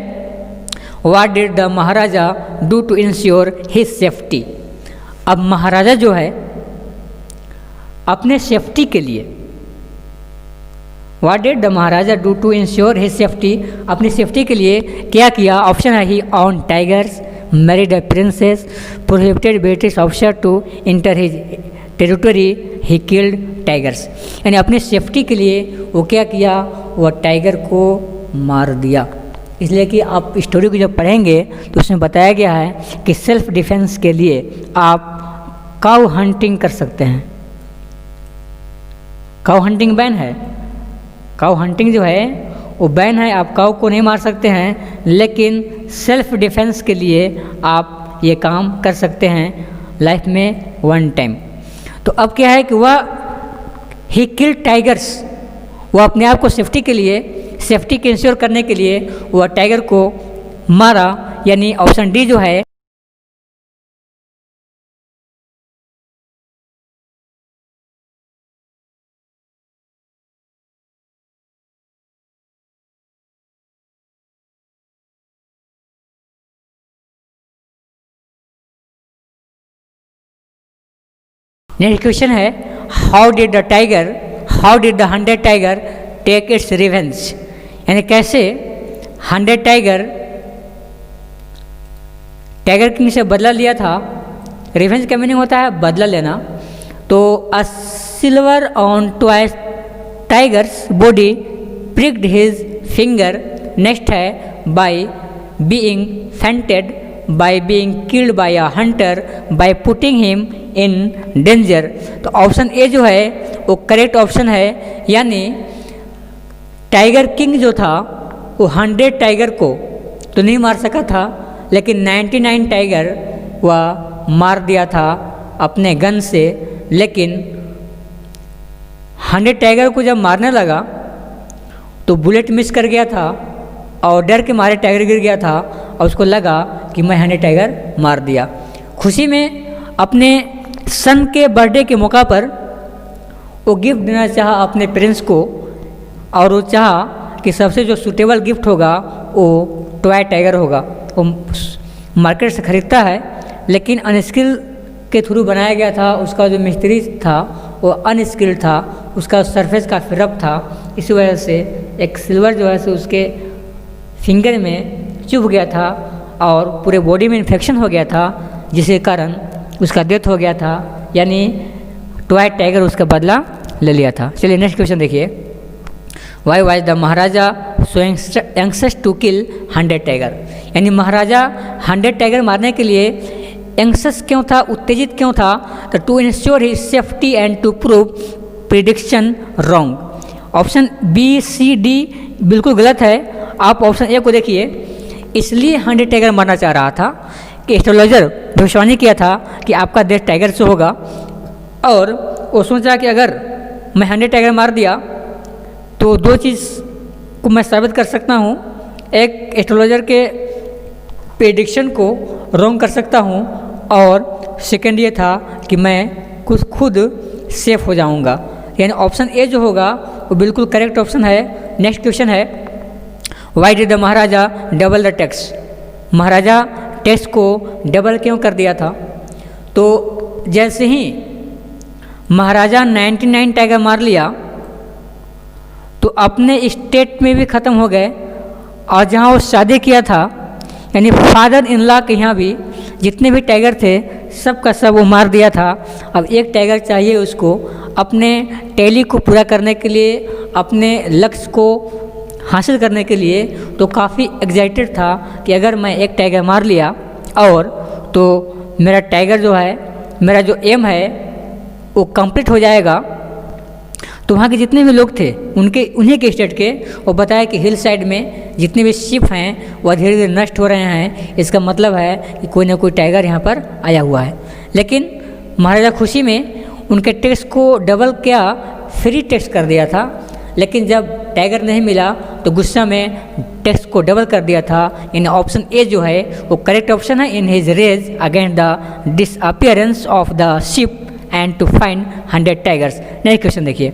what did the Maharaja do to ensure his safety. अब महाराजा जो है अपने सेफ्टी के लिए, what did the Maharaja do to ensure his safety, अपनी सेफ्टी के लिए क्या किया। ऑप्शन है he on tigers, married a princess, prohibited British officer to enter his territory, he killed tigers. यानी अपने सेफ्टी के लिए वो क्या किया, वह टाइगर को मार दिया। इसलिए कि आप स्टोरी को जब पढ़ेंगे तो उसमें बताया गया है कि सेल्फ डिफेंस के लिए आप काऊ हंटिंग कर सकते हैं। काऊ हंटिंग बैन है, काऊ हंटिंग जो है वो बैन है, आप काऊ को नहीं मार सकते हैं, लेकिन सेल्फ डिफेंस के लिए आप ये काम कर सकते हैं लाइफ में वन टाइम। तो अब क्या है कि वह ही किल्ड टाइगर्स, वह अपने आप को सेफ्टी के लिए, सेफ्टी के इंश्योर करने के लिए वह टाइगर को मारा, यानी ऑप्शन डी जो है नेक्स्ट क्वेश्चन है how did the 100 tiger take its revenge, यानी कैसे 100 टाइगर किंग से बदला लिया था। रिवेंज का मीनिंग होता है बदला लेना। तो a silver on twice tiger's body pricked his finger, next है by being fainted, by being killed by a hunter, by putting him in danger. तो ऑप्शन ए जो है वो करेक्ट ऑप्शन है, यानी टाइगर किंग जो था वो 100 टाइगर को तो नहीं मार सका था, लेकिन 99 टाइगर वह मार दिया था अपने गन से। लेकिन 100 टाइगर को जब मारने लगा तो बुलेट मिस कर गया था और डर के मारे टाइगर गिर गया था और उसको लगा कि मैं 100 टाइगर मार दिया। खुशी में अपने सन के बर्थडे के मौका पर वो गिफ्ट देना चाहा अपने पेरेंट्स को, और वो चाहा कि सबसे जो सूटेबल गिफ्ट होगा वो टॉय टाइगर होगा। वो मार्केट से ख़रीदता है, लेकिन अनस्किल के थ्रू बनाया गया था। उसका जो मिस्त्री था वो अनस्किल्ड था, उसका सरफेस काफ़ी रफ था। इसी वजह से एक सिल्वर जो है सो उसके फिंगर में चुभ गया था और पूरे बॉडी में इन्फेक्शन हो गया था, जिसके कारण उसका डेथ हो गया था, यानी टॉय टाइगर उसका बदला ले लिया था। चलिए नेक्स्ट क्वेश्चन देखिए। Why was the Maharaja so anxious to kill 100 tiger, यानी महाराजा 100 टाइगर मारने के लिए एंक्शस क्यों था, उत्तेजित क्यों था? तो to ensure his safety and to prove prediction wrong. Option B C D बिल्कुल गलत है। आप ऑप्शन ए को देखिए। इसलिए 100 टाइगर मारना चाह रहा था कि एस्ट्रोलॉजर भविष्यवाणी किया था कि आपका डेथ टाइगर से होगा, और वो सोचा कि अगर मैं 100 टाइगर मार दिया तो दो चीज़ को मैं साबित कर सकता हूँ। एक, एस्ट्रोलॉजर के प्रेडिक्शन को रॉन्ग कर सकता हूँ, और सेकंड ये था कि मैं खुद सेफ हो जाऊँगा। यानी ऑप्शन ए जो होगा वो बिल्कुल करेक्ट ऑप्शन है। नेक्स्ट क्वेश्चन है Y did the Maharaja double the tax, Maharaja tax को डबल क्यों कर दिया था? तो जैसे ही महाराजा 99 टाइगर मार लिया तो अपने स्टेट में भी ख़त्म हो गए, और जहाँ वो शादी किया था यानी फादर इन लॉ के यहाँ भी जितने भी टाइगर थे सब का सब वो मार दिया था। अब एक टाइगर चाहिए उसको अपने टैली को पूरा करने के लिए, अपने लक्ष्य को हासिल करने के लिए। तो काफ़ी एक्साइटेड था कि अगर मैं एक टाइगर मार लिया और तो मेरा टाइगर जो है, मेरा जो एम है वो कंप्लीट हो जाएगा। तो वहाँ के जितने भी लोग थे उन्हीं के स्टेट के, वो बताया कि हिल साइड में जितने भी शिप हैं वह धीरे धीरे नष्ट हो रहे हैं। इसका मतलब है कि कोई ना कोई टाइगर यहाँ पर आया हुआ है। लेकिन महाराजा खुशी में उनके टैक्स को डबल क्या फ्री टैक्स कर दिया था, लेकिन जब टाइगर नहीं मिला तो गुस्सा में टैक्स को डबल कर दिया था। इन ऑप्शन ए जो है वो करेक्ट ऑप्शन है। In his rage against the disappearance of the ship and to find 100 tigers. Next question देखिए।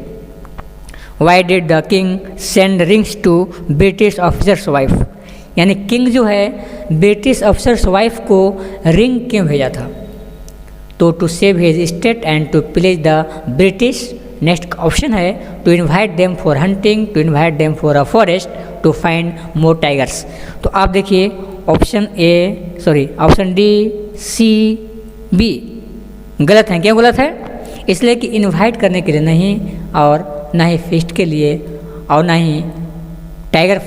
Why did the king send rings to British officer's wife, यानी किंग जो है ब्रिटिश ऑफिसर्स वाइफ को ring क्यों भेजा था? तो to save his state and to please the British. Next option है to invite them for hunting, to invite them for a forest, to find more tigers. तो आप देखिए ऑप्शन डी सी बी गलत है। क्यों गलत है? इसलिए कि इनवाइट करने के लिए नहीं, और ना ही फीस्ट के लिए, और ना ही टाइगर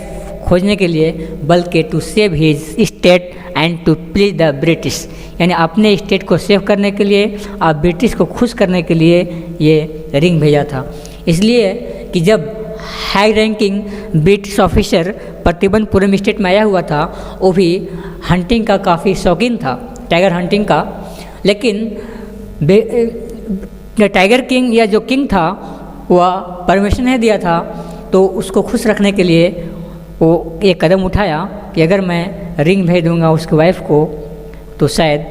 खोजने के लिए, बल्कि to save his state and to please the British, यानी अपने स्टेट को सेव करने के लिए और ब्रिटिश को खुश करने के लिए ये रिंग भेजा था। इसलिए कि जब हाई रैंकिंग ब्रिटिश ऑफिसर प्रतिबंध पूरे स्टेट में आया हुआ था, वो भी हंटिंग का काफ़ी शौकीन था, टाइगर हंटिंग का। लेकिन टाइगर किंग या जो किंग था वह परमिशन नहीं दिया था, तो उसको खुश रखने के लिए वो एक कदम उठाया कि अगर मैं रिंग भेज दूंगा उसकी वाइफ को तो शायद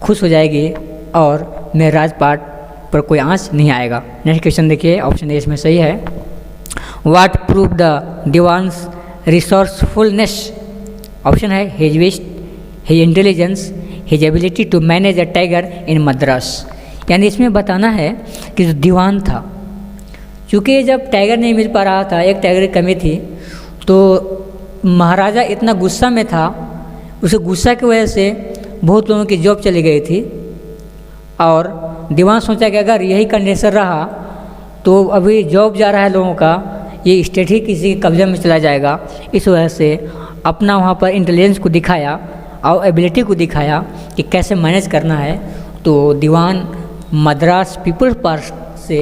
खुश हो जाएगी और मेरे राजपाट पर कोई आँच नहीं आएगा। नेक्स्ट क्वेश्चन देखिए, ऑप्शन ए इसमें सही है। What prove the Dewan's resourcefulness? Option है हिज विस्ट, his intelligence, his ability to manage a tiger in Madras. यानी इसमें बताना है कि जो दीवान था, चूँकि जब टाइगर नहीं मिल पा रहा था, एक टाइगर की कमी थी, तो महाराजा इतना गुस्सा में था, उस गुस्सा की वजह से बहुत लोगों की जॉब चली गई थी और दीवान सोचा कि अगर यही कंडीशन रहा तो अभी जॉब जा रहा है लोगों का, ये स्टेट ही किसी के कब्जे में चला जाएगा। इस वजह से अपना वहाँ पर इंटेलिजेंस को दिखाया और एबिलिटी को दिखाया कि कैसे मैनेज करना है। तो दीवान मद्रास पीपल्स पार्क से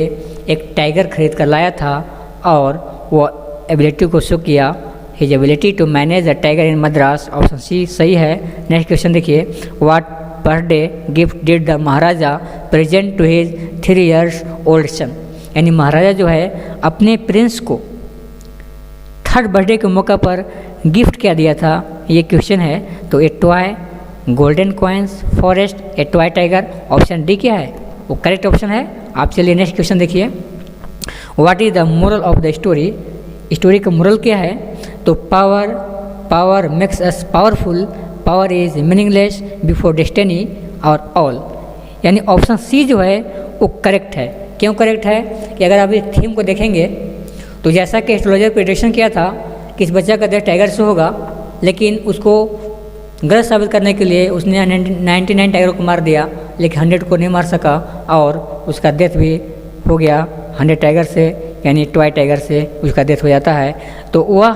एक टाइगर खरीद कर लाया था और वो एबिलिटी को शो किया, his ability to manage the tiger in Madras. Option C सही है। नेक्स्ट क्वेश्चन देखिए, what birthday gift did the Maharaja present to his 3 years old son? यानी महाराजा जो है अपने प्रिंस को 3rd बर्थडे के मौका पर गिफ्ट क्या दिया था, ये क्वेश्चन है। तो ए टॉय, गोल्डन कॉइन्स, फॉरेस्ट, ए टॉय टाइगर। ऑप्शन डी क्या है, वो करेक्ट ऑप्शन है। आप चलिए नेक्स्ट क्वेश्चन देखिए, what is the moral of the story? Story का मोरल क्या है? तो power makes us powerful, power is meaningless before destiny और ऑल। यानी ऑप्शन सी जो है वो करेक्ट है। क्यों करेक्ट है कि अगर आप इस थीम को देखेंगे तो जैसा कि एस्ट्रोलॉजर प्रेडिक्शन किया था कि इस बच्चा का डेथ टाइगर से होगा, लेकिन उसको गलत साबित करने के लिए उसने 99 टाइगर को मार दिया, लेकिन 100 को नहीं मार सका और उसका डेथ भी हो गया 100 टाइगर से, यानी टॉय टाइगर से उसका डेथ हो जाता है। तो वह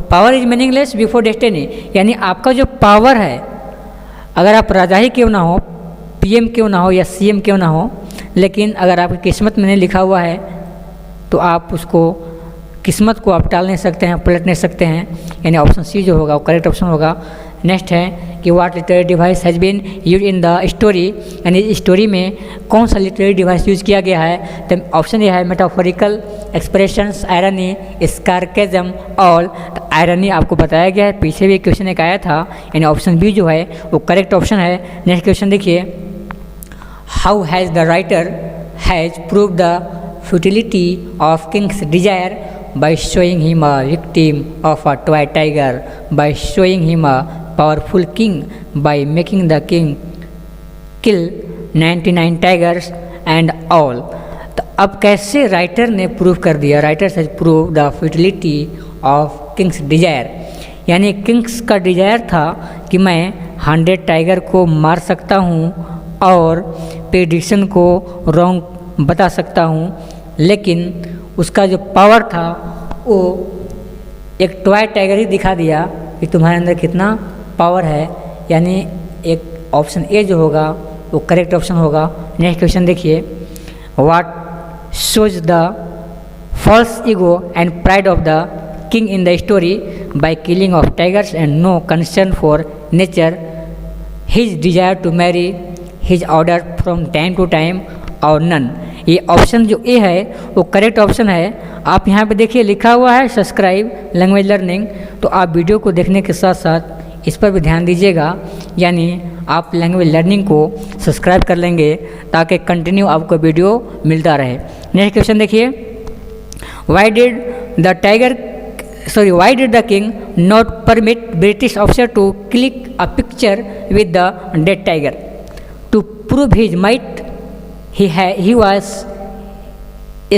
power is meaningless before destiny, यानी आपका जो पावर है, अगर आप राजा ही क्यों ना हो, पीएम क्यों ना हो या सीएम क्यों ना हो, लेकिन अगर आपकी किस्मत में नहीं लिखा हुआ है तो आप उसको किस्मत को आप टाल नहीं सकते हैं, पलट नहीं सकते हैं। यानी ऑप्शन सी जो होगा वो करेक्ट ऑप्शन होगा। नेक्स्ट है कि what literary device has been use in the story? यानी स्टोरी में कौन सा लिटरेरी डिवाइस यूज़ किया गया है? तो ऑप्शन ये है मेटाफोरिकल एक्सप्रेशंस, आयरनी, स्कार्केजम, ऑल। तो आयरनी आपको बताया गया है, पीछे भी क्वेश्चन एक आया था, यानी ऑप्शन बी जो है वो करेक्ट ऑप्शन है। नेक्स्ट क्वेश्चन देखिए, how has the writer has prove the futility of king's desire by showing him a victim of a toy tiger, by showing him a powerful king, by making the king kill 99 tigers and all। तो अब कैसे writer ने prove कर दिया? Writer has prove the futility of king's desire, यानी king's का desire था कि मैं 100 टाइगर को मार सकता हूँ और प्रेडिक्शन को रॉन्ग बता सकता हूँ, लेकिन उसका जो पावर था वो एक टॉय टाइगर ही दिखा दिया कि तुम्हारे अंदर कितना पावर है। यानी एक ऑप्शन ए जो होगा वो करेक्ट ऑप्शन होगा। नेक्स्ट क्वेश्चन देखिए, what shows the false ego and pride of the king in the story by killing of tigers and no concern for nature, his desire to marry, his order from time to time और none. ये ऑप्शन जो A है वो correct option है। आप यहाँ पे देखिए लिखा हुआ है सब्सक्राइब लैंग्वेज लर्निंग, तो आप वीडियो को देखने के साथ साथ इस पर भी ध्यान दीजिएगा, यानी आप लैंग्वेज लर्निंग को सब्सक्राइब कर लेंगे ताकि कंटिन्यू आपको वीडियो मिलता रहे। नेक्स्ट क्वेश्चन देखिए, why did the king not permit British officer to click a picture with the dead tiger to prove his might? He was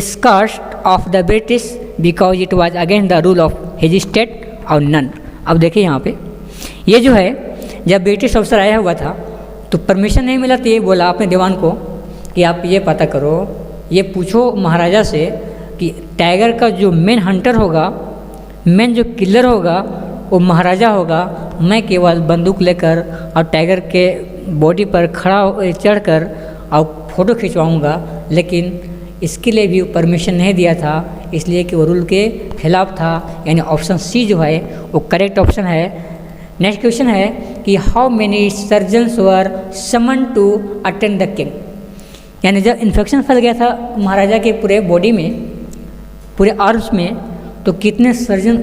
scourged of the British because it was against the rule of his state और none। अब देखिए यहाँ पे ये जो है, जब British अफसर आया हुआ था तो परमिशन नहीं मिला, तो ये बोला अपने दीवान को कि आप ये पता करो, ये पूछो महाराजा से कि टाइगर का जो मेन हंटर होगा, मेन जो किलर होगा वो महाराजा होगा, मैं केवल बंदूक लेकर और टाइगर के बॉडी पर खड़ा चढ़कर और फ़ोटो खिंचवाऊँगा, लेकिन इसके लिए भी परमिशन नहीं दिया था, इसलिए कि वो रूल के खिलाफ था। यानी ऑप्शन सी जो है वो करेक्ट ऑप्शन है। नेक्स्ट क्वेश्चन है कि how many surgeons were summon to attend the king? यानी जब इन्फेक्शन फैल गया था महाराजा के पूरे बॉडी में, पूरे आर्म्स में, तो कितने सर्जन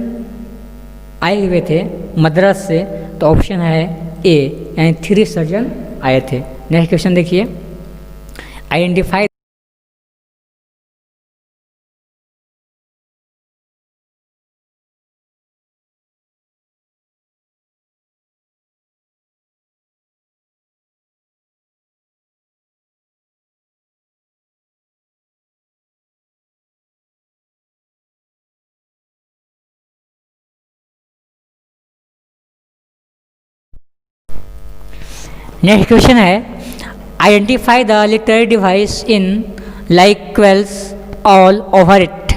आए हुए थे मद्रास से, तो ऑप्शन है ए, यानी 3 सर्जन आए थे। नेक्स्ट क्वेश्चन देखिए, आइडेंटिफाई नेक्स्ट क्वेश्चन है, identify the literary device in like क्वेल्स all over it.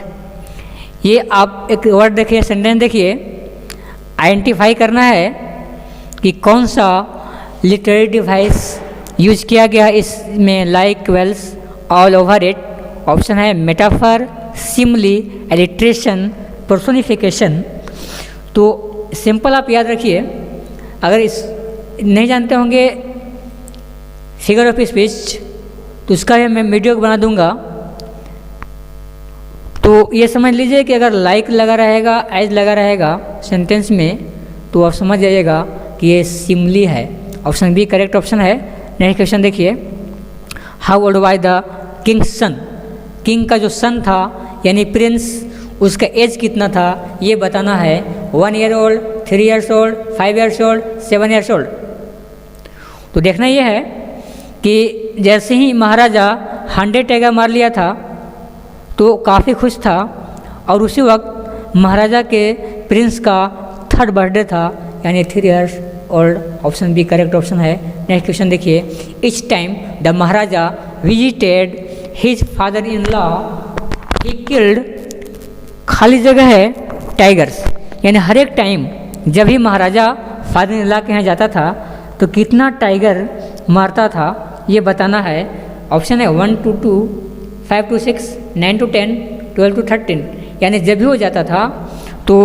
ये आप एक वर्ड देखिए, सेंटेंस देखिए, आइडेंटिफाई करना है कि कौन सा लिटरेरी डिवाइस यूज किया गया इसमें like क्वेल्स all over it. Option है मेटाफर, सिमली, एलिट्रेशन, पर्सोनिफिकेशन। तो सिंपल आप याद रखिए, अगर इस नहीं जानते होंगे फिगर ऑफ स्पीच तो उसका मैं वीडियो बना दूंगा। तो ये समझ लीजिए कि अगर लाइक लगा रहेगा, एज लगा रहेगा सेंटेंस में, तो आप समझ जाइएगा कि ये सिमली है। ऑप्शन बी करेक्ट ऑप्शन है। नेक्स्ट क्वेश्चन देखिए, how old was the king's son. King का जो सन था यानी प्रिंस, उसका एज कितना था ये बताना है। 1 year old, 3 years old, 5 years old, 7 years old. तो देखना ये है कि जैसे ही महाराजा 100 टैगर मार लिया था तो काफ़ी खुश था, और उसी वक्त महाराजा के प्रिंस का 3rd बर्थडे था, यानी 3 years old. Option B correct option है। नेक्स्ट क्वेश्चन देखिए, each time the Maharaja visited his father in law he killed, खाली जगह है टाइगर्स, यानी हर एक टाइम जब भी महाराजा फादर इन लॉ के यहाँ जाता था तो कितना टाइगर मारता था ये बताना है। ऑप्शन है 1 to 2, 5 to 6, 9 to 10, 12 to 13, यानी जब भी हो जाता था तो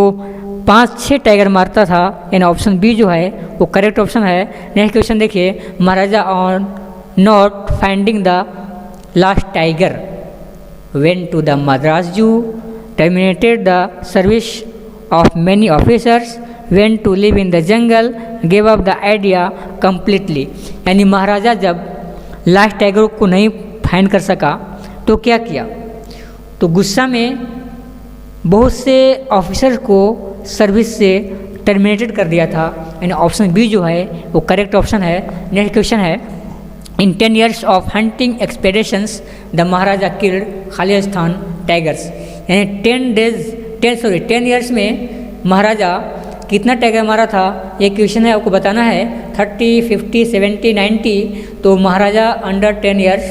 5-6 टाइगर मारता था, यानी ऑप्शन बी जो है वो करेक्ट ऑप्शन है। नेक्स्ट क्वेश्चन देखिए, Maharaja on not finding the last tiger went to the Madras zoo, terminated the service of many officers, went to live in the jungle, gave up the idea completely. यानी महाराजा जब last tiger को नहीं find कर सका तो क्या किया, तो गुस्सा में बहुत से ऑफिसर को सर्विस से टर्मिनेटेड कर दिया था, यानी ऑप्शन बी जो है वो करेक्ट ऑप्शन है। नेक्स्ट क्वेश्चन है, इन 10 years of hunting expeditions the Maharaja killed Khalistan tigers, यानी 10 years में महाराजा कितना टाइगर मारा था ये क्वेश्चन है, आपको बताना है। 30, 50, 70, 90, तो महाराजा अंडर 10 years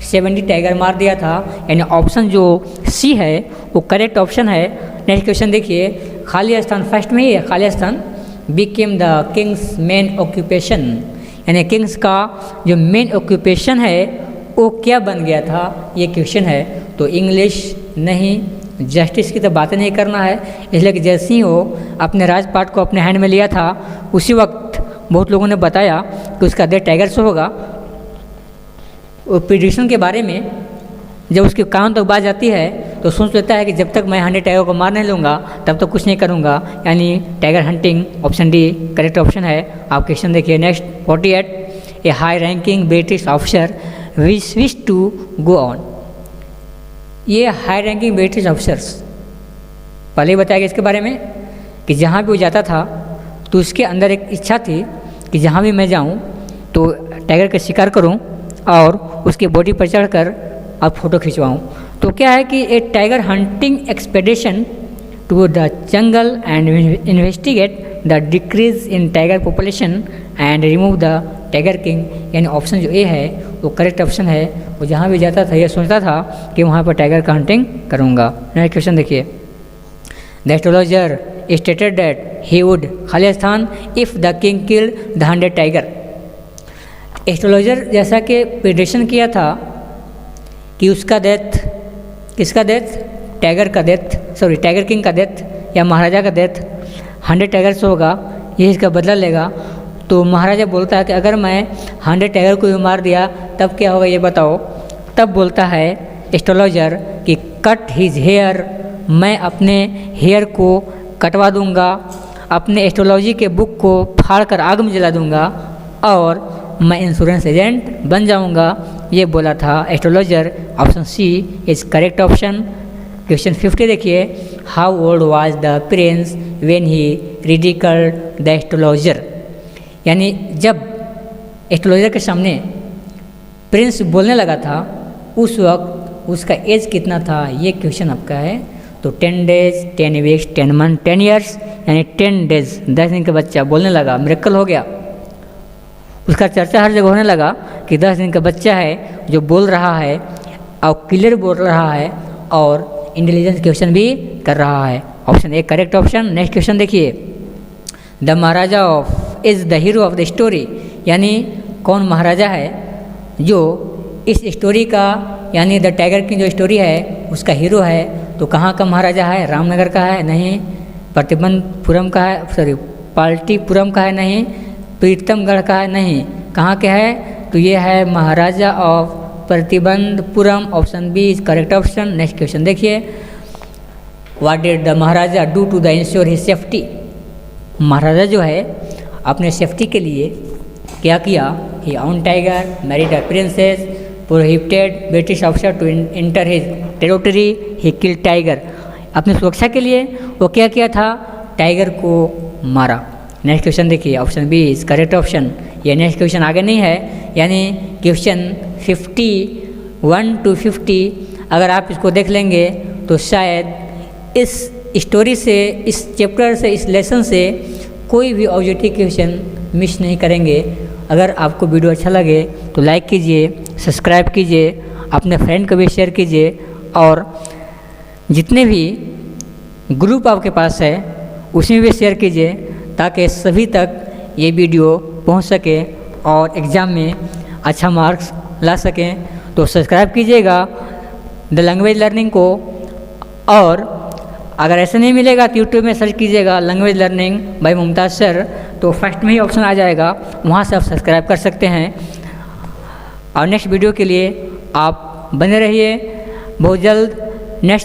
70 टाइगर मार दिया था, यानी ऑप्शन जो सी है वो करेक्ट ऑप्शन है। नेक्स्ट क्वेश्चन देखिए, खालिस्तान फर्स्ट में ही है, Khalistan became the Kings main occupation, यानी किंग्स का जो मेन ऑक्यूपेशन है वो क्या बन गया था ये क्वेश्चन है। तो इंग्लिश नहीं, जस्टिस की तो बातें नहीं करना है, इसलिए कि जैसे ही वो अपने राजपाट को अपने हैंड में लिया था उसी वक्त बहुत लोगों ने बताया कि उसका डेथ टाइगर से होगा। वो प्रिडिक्शन के बारे में जब उसके कान तक बात जाती है तो सोच लेता है कि जब तक मैं 100 टाइगर को मार नहीं लूँगा तब तक कुछ नहीं करूँगा, यानी tiger hunting. Option D correct option है। आप क्वेश्चन देखिए next 48, A high ranking British officer wish to go on. ये हाई रैंकिंग ब्रिटिश ऑफिसर्स पहले ही बताया गया इसके बारे में कि जहाँ भी वो जाता था तो उसके अंदर एक इच्छा थी कि जहाँ भी मैं जाऊँ तो टाइगर का शिकार करूँ और उसकी बॉडी पर चढ़कर और फोटो खिंचवाऊँ। तो क्या है कि a tiger hunting expedition to the jungle and investigate the decrease in tiger population and remove the tiger king, यानी ऑप्शन जो ए है वो करेक्ट ऑप्शन है। वो जहाँ भी जाता था ये सोचता था कि वहाँ पर टाइगर का हंटिंग करूँगा। नेक्स्ट क्वेश्चन देखिए, the astrologer stated that he would Khalistan if the king killed the 100 tiger. Astrologer जैसा कि प्रेडिक्शन किया था कि उसका डेथ, किसका डेथ, टाइगर का डेथ, सॉरी टाइगर किंग का डेथ या महाराजा का डेथ 100 टाइगर से होगा, ये इसका बदला लेगा। तो महाराजा बोलता है कि अगर मैं 100 टाइगर को भी मार दिया तब क्या होगा ये बताओ। तब बोलता है एस्ट्रोलॉजर कि कट हिज हेयर, मैं अपने हेयर को कटवा दूंगा अपने एस्ट्रोलॉजी के बुक को फाड़ कर आग में जला दूंगा और मैं इंश्योरेंस एजेंट बन जाऊंगा, ये बोला था astrologer. Option C is correct option. Question 50 देखिए, how old was the prince when he ridiculed the astrologer. यानी जब एस्ट्रोलॉजर के सामने प्रिंस बोलने लगा था उस वक्त उसका एज कितना था, ये क्वेश्चन आपका है। तो 10 डेज, 10 वीक्स, 10 मंथ, 10 ईयर्स, यानी 10 डेज, 10 दिन का बच्चा बोलने लगा, मिरेकल हो गया। उसका चर्चा हर जगह होने लगा कि 10 दिन का बच्चा है जो बोल रहा है और क्लियर बोल रहा है और इंटेलिजेंस क्वेश्चन भी कर रहा है। Option A correct option. Next question देखिए, the Maharaja of is the hero of the story. यानी कौन महाराजा है जो इस स्टोरी का, यानी द टाइगर की जो स्टोरी है उसका हीरो है। तो कहाँ का महाराजा है? रामनगर का है? नहीं। प्रतिबंधपुरम का है? सॉरी, पाल्टीपुरम का है? नहीं। प्रीतमगढ़ का है? नहीं। कहाँ के है? तो ये है Maharaja of Pratibandapuram. Option B is correct option. Next question देखिए, what did the Maharaja do to the ensure his safety. Maharaja जो है अपने सेफ्टी के लिए क्या किया? He on tiger, married a princess, prohibited British officer to enter his territory, he kill tiger. अपनी सुरक्षा के लिए वो क्या किया था? टाइगर को मारा। नेक्स्ट क्वेश्चन देखिए, option B is correct option. ये नेक्स्ट क्वेश्चन आगे नहीं है, यानी क्वेश्चन 51 to 50 अगर आप इसको देख लेंगे तो शायद इस स्टोरी से, इस चैप्टर से, इस लेसन से कोई भी ऑब्जेक्टिव क्वेश्चन मिस नहीं करेंगे। अगर आपको वीडियो अच्छा लगे तो लाइक कीजिए, सब्सक्राइब कीजिए, अपने फ्रेंड को भी शेयर कीजिए और जितने भी ग्रुप आपके पास है उसमें भी शेयर कीजिए ताकि सभी तक ये वीडियो पहुंच सके और एग्ज़ाम में अच्छा मार्क्स ला सकें। तो सब्सक्राइब कीजिएगा द लैंग्वेज लर्निंग को, और अगर ऐसा नहीं मिलेगा तो यूट्यूब में सर्च कीजिएगा language learning by Mumtaz sir, तो फर्स्ट में ही ऑप्शन आ जाएगा, वहाँ से आप सब्सक्राइब कर सकते हैं। और नेक्स्ट वीडियो के लिए आप बने रहिए। बहुत जल्द नेक्स्ट